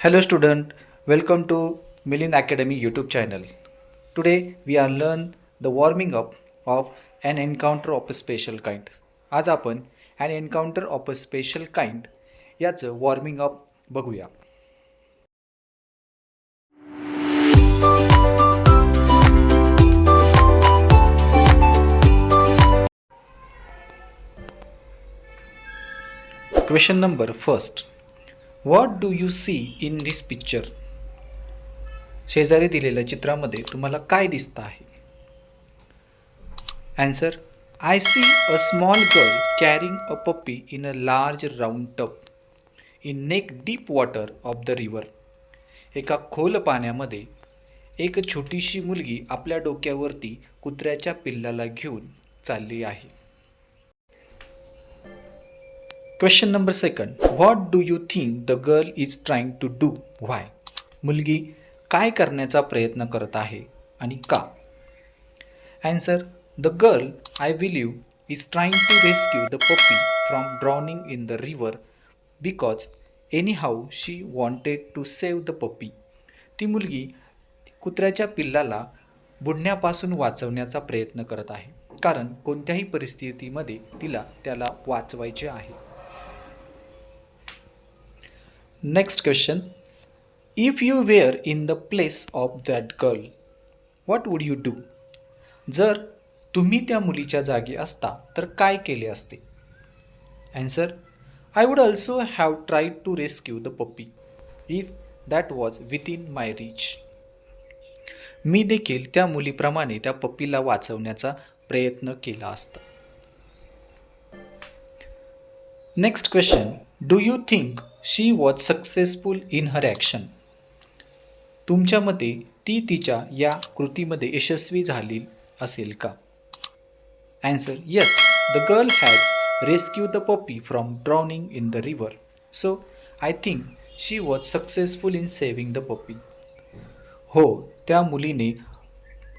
Hello student, welcome to Milin Academy YouTube channel. Today we are learn the warming up of an encounter of a special kind. आज आपण an encounter of a special kind याचं warming up बघूया. Question number first. What do you see in this picture? शेजारी दिलेल्या चित्रामध्ये तुम्हाला काय दिसतं आहे? Answer. I see a small girl carrying a puppy in a large round tub in neck deep water of the river. एका खोल पाण्यामध्ये एक छोटीशी मुलगी आपल्या डोक्यावरती कुत्र्याच्या पिल्लाला घेऊन चालली आहे. Question number second. What do you think the girl is trying to do? Why? मुलगी काय करण्याचा प्रयत्न करत आहे आणि का? Answer. The girl, I believe, is trying to rescue the puppy from drowning in the river because anyhow she wanted to save the puppy. ती मुलगी कुत्र्याच्या पिल्लाला बुडण्यापासून वाचवण्याचा प्रयत्न करत आहे, कारण कोणत्याही परिस्थितीमध्ये तिला त्याला वाचवायचे आहे. Next question. If you were in the place of that girl, what would you do? जर तुम्ही त्या मुलीच्या जागी असता तर काय केले असते? Answer. I would also have tried to rescue the puppy if that was within my reach. मी देखील त्या मुलीप्रमाणे त्या पप्पीला वाचवण्याचा प्रयत्न केला असता. Next question. Do you think she was successful in her action? तुमच्या मते ती तिच्या या कृतीमध्ये यशस्वी झाली असेल का? Answer. Yes, the girl had rescued the puppy from drowning in the river. So, I think she was successful in saving the puppy. हो, त्या मुलीने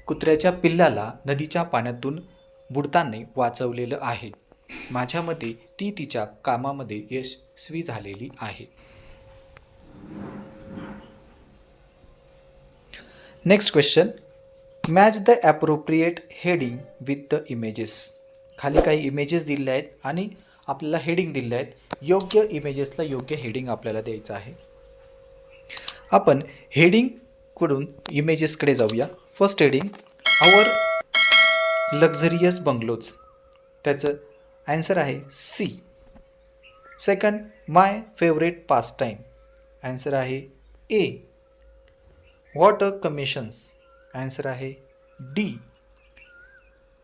कुत्र्याच्या पिल्लाला नदीच्या पाण्यातून बुडताना वाचवलेलं आहे. माझ्या मते ती तिच्या कामामध्ये यशस्वी झालेली आहे. Next question. Match the appropriate heading with the images. खाली काही इमेजेस दिले आहेत आणि आपल्याला हेडिंग दिले आहेत. योग्य इमेजेसला योग्य हेडिंग आपल्याला द्यायचं आहे. आपण हेडिंगकडून इमेजेसकडे जाऊया. First heading, our luxurious bungalows. त्याचं आन्सर आहे C. Second, my favourite pastime. Answer आहे ए. Water commissions. आन्सर आहे D.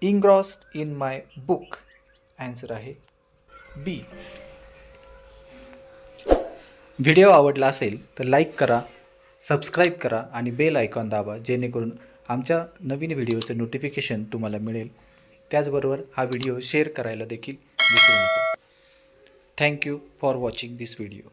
Engrossed in my book. Answer आहे बी. व्हिडिओ आवडला असेल तर लाईक करा, सबस्क्राईब करा आणि बेल आयकॉन दाबा, जेणेकरून आमच्या नवीन व्हिडिओचं नोटिफिकेशन तुम्हाला मिळेल. त्याचबरोबर हा व्हिडिओ शेअर करायला देखील विसरू नका. Thank you for watching this video.